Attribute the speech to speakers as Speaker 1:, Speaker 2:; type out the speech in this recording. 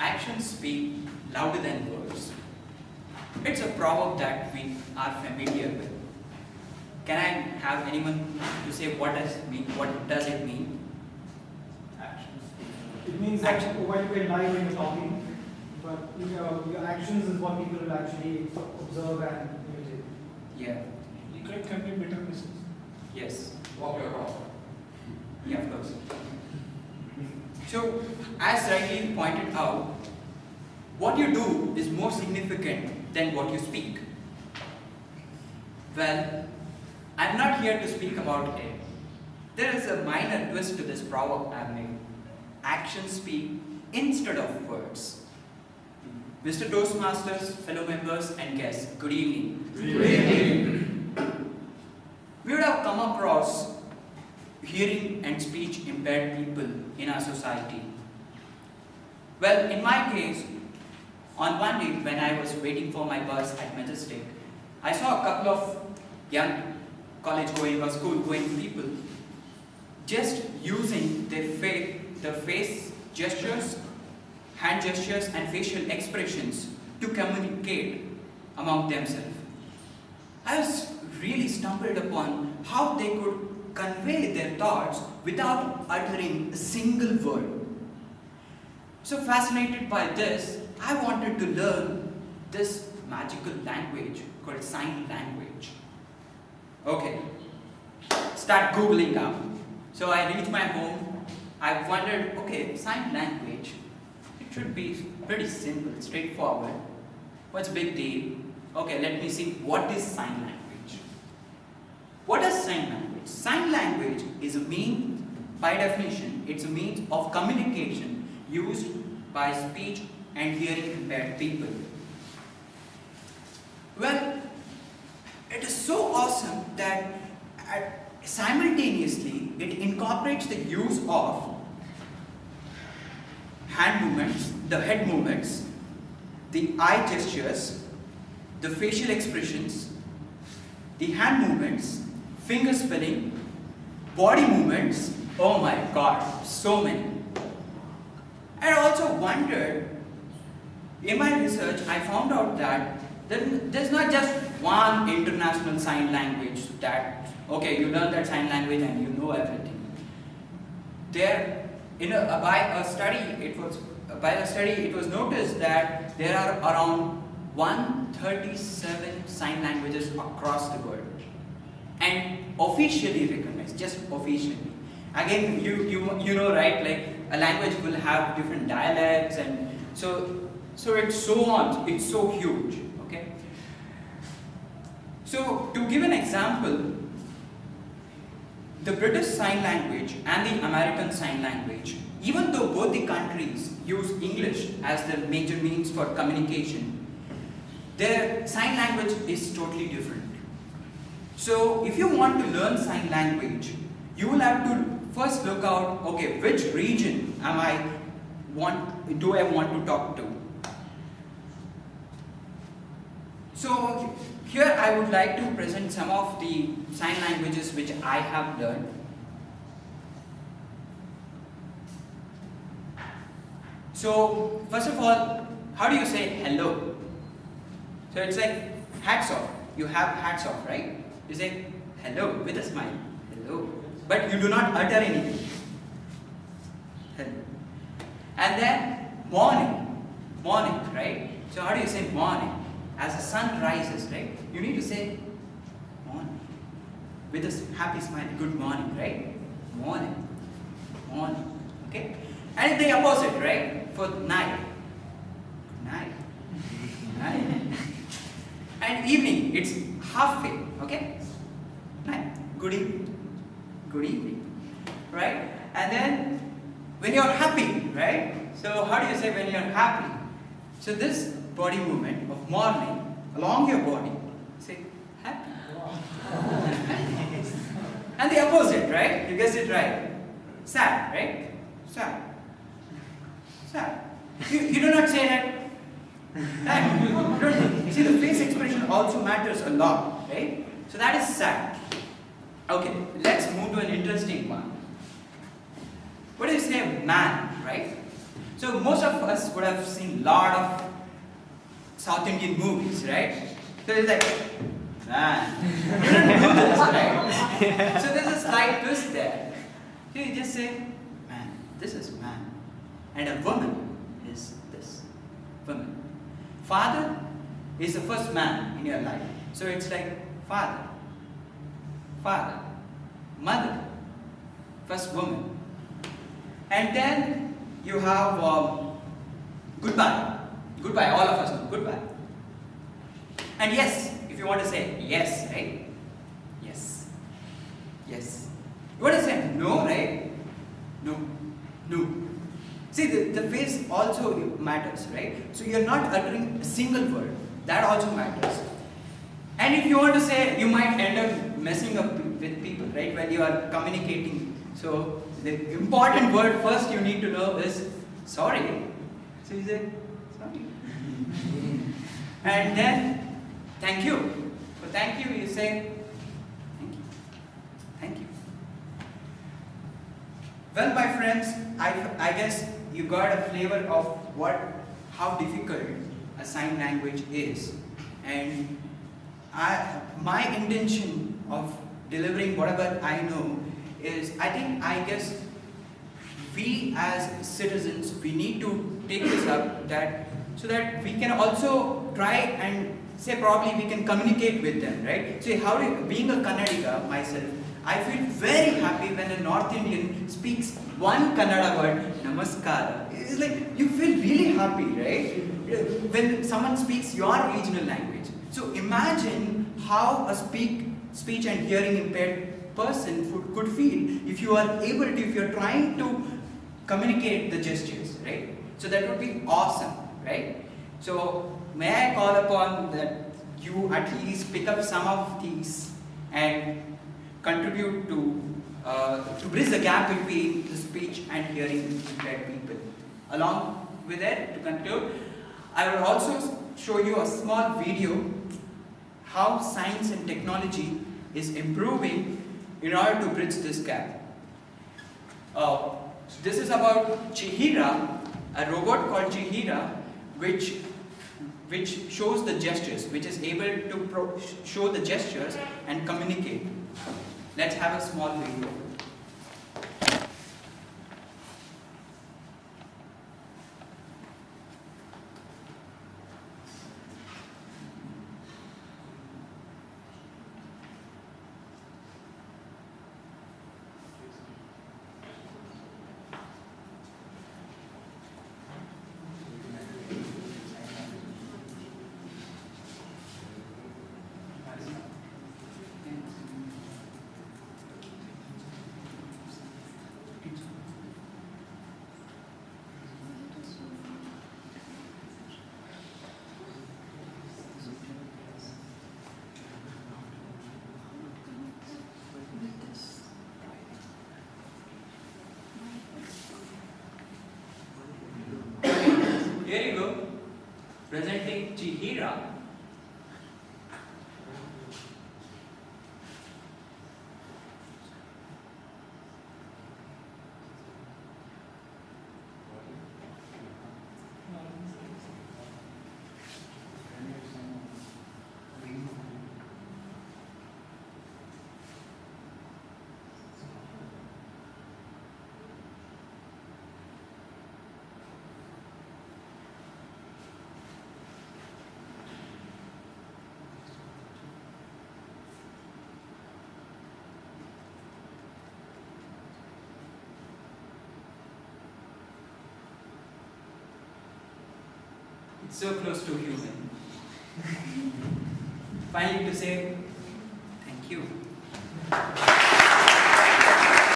Speaker 1: actions speak louder than words. It's a proverb that we are familiar with. Can I have anyone to say what does it mean? What does it mean?
Speaker 2: Actions. It means that while you can lie when you're talking, but your actions is what people will actually observe and imitate.
Speaker 1: Yeah.
Speaker 3: Regret can be bitter misses.
Speaker 1: Yes.
Speaker 4: Walk your talk.
Speaker 1: Yeah, of course. So, as rightly pointed out, what you do is more significant than what you speak. Well, I'm not here to speak about it. There is a minor twist to this proverb I've made. Actions speak instead of words. Mr. Toastmasters, fellow members and guests, good evening.
Speaker 4: Good evening.
Speaker 1: We would have come across hearing and speech impaired people in our society. Well, in my case, on one day when I was waiting for my bus at Majestic, I saw a couple of young college-going or school-going people just using their face gestures, hand gestures and facial expressions to communicate among themselves. I was really stumbled upon how they could convey their thoughts without uttering a single word. So fascinated by this, I wanted to learn this magical language called sign language. Okay, start Googling up. So I reached my home. I wondered, okay, sign language, it should be pretty simple, straightforward. What's the big deal? Okay, let me see what is sign language. What is sign language? Sign language is a means, by definition, it's a means of communication used by speech and hearing impaired people. Well, it is so awesome that simultaneously it incorporates the use of hand movements, the head movements, the eye gestures, the facial expressions, the hand movements, finger spelling, body movements. Oh my god, so many. I also wondered, in my research, I found out that there's not just one international sign language that, okay, you learn that sign language and you know everything. By a study, it was noticed that there are around 137 sign languages across the world, and officially recognized, just officially. Again, you know, right? Like a language will have different dialects, and so it's so on. It's so huge. Okay. So to give an example, the British Sign Language and the American Sign Language, even though both the countries use English as their major means for communication, their sign language is totally different. So if you want to learn sign language, you will have to first look out, okay, which region do I want to talk to? So here I would like to present some of the sign languages which I have learned. So first of all, how do you say hello? So it's like hats off. You have hats off, right? You say hello with a smile. Hello. But you do not utter anything. Hello. And then morning. Morning, right? So how do you say morning? As the sun rises, right? You need to say morning with a happy smile. Good morning, right? Morning. Morning. Okay? And the opposite, right? For night. Night. Night. And evening, it's halfway, okay? Night. Good evening. Good evening. Right? And then when you're happy, right? So how do you say when you're happy? So this body movement of morning along your body, say happy. And the opposite, right? You guessed it right. Sad, right? Sad. Sad. You do not say that. That. See, the face expression also matters a lot, right? So that is sad. Okay, let's move to an interesting one. What do you say man, right? So most of us would have seen lot of South Indian movies, right? So it's like, man, you don't do this, right? So there's a slight twist there. So you just say, man, this is man. And a woman is this. Woman. Father is the first man in your life. So it's like father, father, mother, first woman. And then you have goodbye. Goodbye, all of us know goodbye. And yes, if you want to say yes, right? Yes. Yes. You want to say no, right? No. No. See, the face also matters, right? So you're not uttering a single word. That also matters. And if you want to say, you might end up messing up with people, right? When you are communicating. So the important word first you need to know is sorry. So you say, sorry. And then, thank you. For thank you, you say, thank you. Thank you. Well, my friends, I guess you got a flavor of how difficult a sign language is. And my intention of delivering whatever I know is, I guess we as citizens, we need to take this up so that we can also try and say probably we can communicate with them, right? So being a Kannadiga myself, I feel very happy when a North Indian speaks one Kannada word, Namaskara. It's like you feel really happy, right? When someone speaks your regional language. So imagine how a speech and hearing impaired person could feel if you are able to, if you're trying to communicate the gestures, right? So that would be awesome, right? So may I call upon that you at least pick up some of these and contribute to bridge the gap between the speech and hearing impaired people. Along with it, to conclude, I will also show you a small video how science and technology is improving in order to bridge this gap. This is about Chihira, a robot called Chihira, which shows the gestures, which is able to show the gestures and communicate. Let's have a small video. Here you go, presenting Chihira. It's so close to human. Finally, to say thank you.